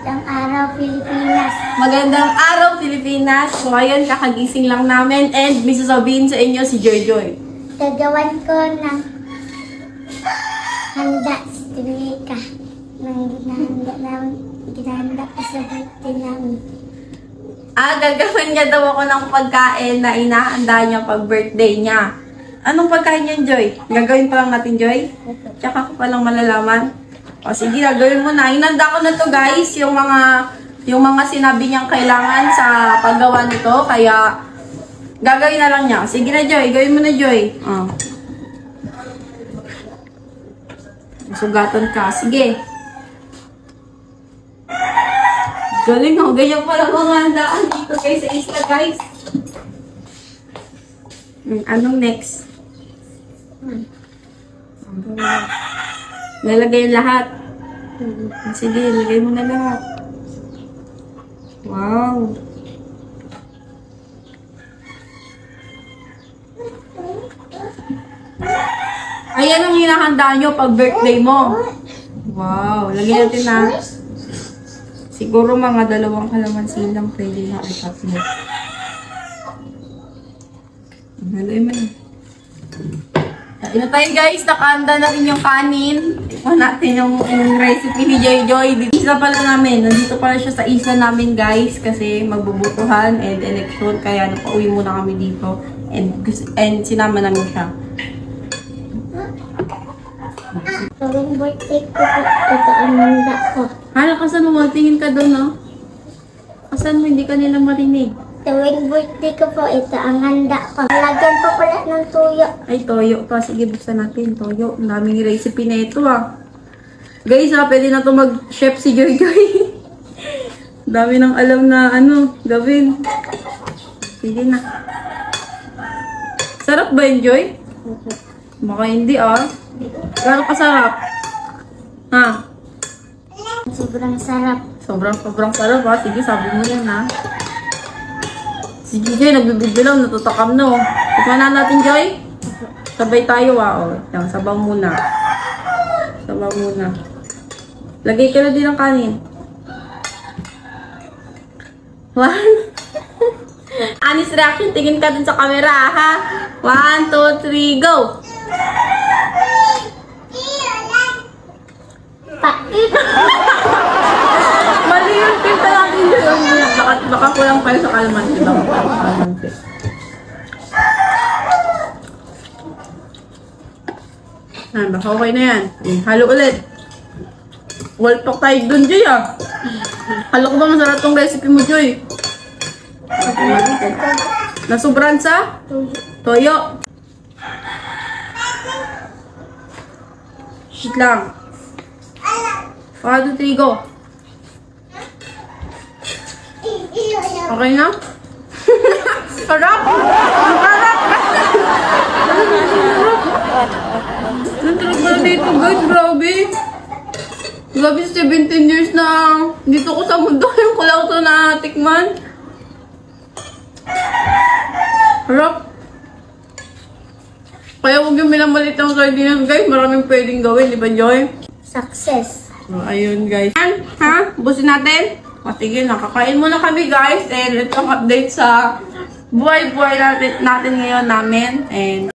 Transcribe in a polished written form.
Magandang araw, Pilipinas. Magandang araw, Pilipinas. So, ngayon, kakagising lang namin and may sasabihin sa inyo si Joy Joy. Gagawan ko ng handa si Tulika. Nang ginahanda ko sa birthday namin. Gagawin niya daw ako ng pagkain na inahanda niya pag birthday niya. Anong pagkain yan, Joy? Gagawin pa lang natin, Joy? Tsaka ko pa lang malalaman. O sige, gagawin mo na. Inanda ko na to, guys, yung mga sinabi niyang kailangan sa paggawa nito. Kaya, gagawin na lang niya. Sige na, Joy. Gawin mo na, Joy. Sugatan ka. Sige. Galing, oh. Ganyan pala mga handaan dito, guys, sa isla, guys. Anong next? Lalagay yung lahat. Sige, lagay mo na lahat. Wow. Ayan ang hinahanda nyo pag birthday mo. Wow. Lagyan natin na. Siguro mga 2 kalamansi lang pwede na ikat mo. Haluin mo na. Kain na tayo, guys. Nakahanda na rin yung kanin. Ito natin yung recipe ni Joy Joy. Isla pala namin. Nandito pala siya sa isla namin, guys. Kasi magbubutuhan and election. Kaya napauwi muna kami dito. And sinama namin siya. Tuwing birthday ko po, ito ang handa ko. Hala, kasan mo? Tingin ka doon, no? Kasan mo? Hindi ka nila marinig. Tuwing birthday ko po, ito ang handa ko. Lagyan po pala ng tuyo. Ay, toyo pa. Sige, buksan natin. Toyo. Ang daming recipe na ito, Guys, pwede na ito mag-chef si Joy Joy. Dami nang alam na, gawin. Sige na. Sarap ba yun, Joy? Baka hindi, Gano'n kasarap? Sobrang sarap. Sobrang sarap, Sige, sabi mo yan, Si Joy, nagbibilang, natutakam na, Tikman na natin, Joy. Sabay tayo, Yan, sabaw muna. Sabaw muna. Lagay ka na din ng kanin. 1. Honest reaction, tingin ka dun sa camera, 1, 2, 3, go! Mali yung pinta natin yun. Baka kulang pa sa kalamansi. Baka okay na yan. Halo ulit. Waltok tayo dun, Joy, Halo ko ba masarap tong recipe mo, Joy? Nasubran sa? Toyo. Shit lang. 1, 2, 3, go. Okay na? Sarap! Sarap! Anong tulog ba dito, guys? Grabe! Grabe, 17 years na dito ko sa mundo. Yung ko lang ito natikman. Sarap! Kaya huwag yung minamalit ng sardinas, guys. Maraming pwedeng gawin, di ba, Joy? Success. Ayun, guys. Busin natin. Sige, nakakain muna kami, guys. And ito ang update sa buhay-buhay natin ngayon namin. And